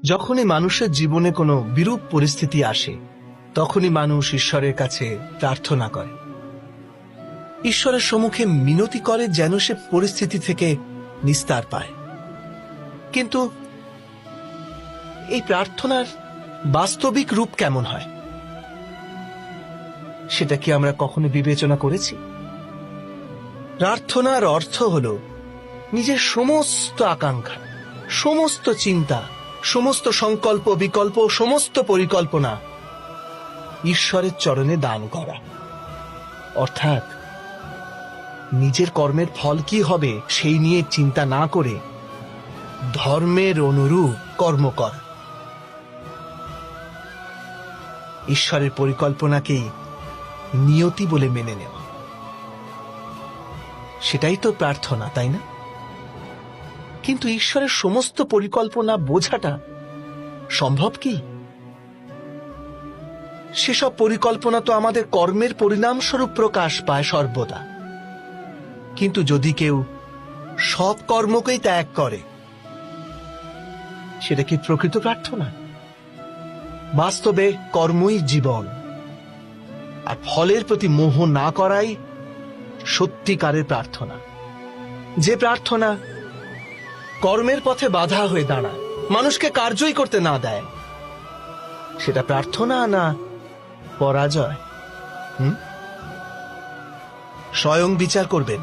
যখনই মানুষের জীবনে কোনো বিরূপ পরিস্থিতি আসে তখনই মানুষ ঈশ্বরের কাছে প্রার্থনা করে, ঈশ্বরের সম্মুখে মিনতি করে যেন সে পরিস্থিতি থেকে নিস্তার পায়। কিন্তু এই প্রার্থনার বাস্তবিক রূপ কেমন হয় সেটা কি আমরা কখনো বিবেচনা করেছি? প্রার্থনার অর্থ হল নিজের সমস্ত আকাঙ্ক্ষা, সমস্ত চিন্তা, সমস্ত সংকল্প বিকল্প, সমস্ত পরিকল্পনা ঈশ্বরের চরণে দান করা। অর্থাৎ নিজের কর্মের ফল কি হবে সেই নিয়ে চিন্তা না করে ধর্মের অনুরূপ কর্ম করা, ঈশ্বরের পরিকল্পনাকেই নিয়তি বলে মেনে নেওয়া। সেটাই তো প্রার্থনা, তাই না? কিন্তু ঈশ্বরের সমস্ত পরিকল্পনা বোঝাটা সম্ভব কি? সেসব পরিকল্পনা তো আমাদের কর্মের পরিণামস্বরূপ প্রকাশ পায় সর্বদা। কিন্তু যদি কেউ সব কর্মকেই ত্যাগ করে, সেটা কি প্রকৃত প্রার্থনা? বাস্তবে কর্মই জীবন, আর ফলের প্রতি মোহ না করাই সত্যিকারের প্রার্থনা। যে প্রার্থনা কর্মের পথে বাধা হয়ে দাঁড়ায়, মানুষকে কার্যই করতে না দেয়, সেটা প্রার্থনা না পরাজয়? স্বয়ং বিচার করবেন।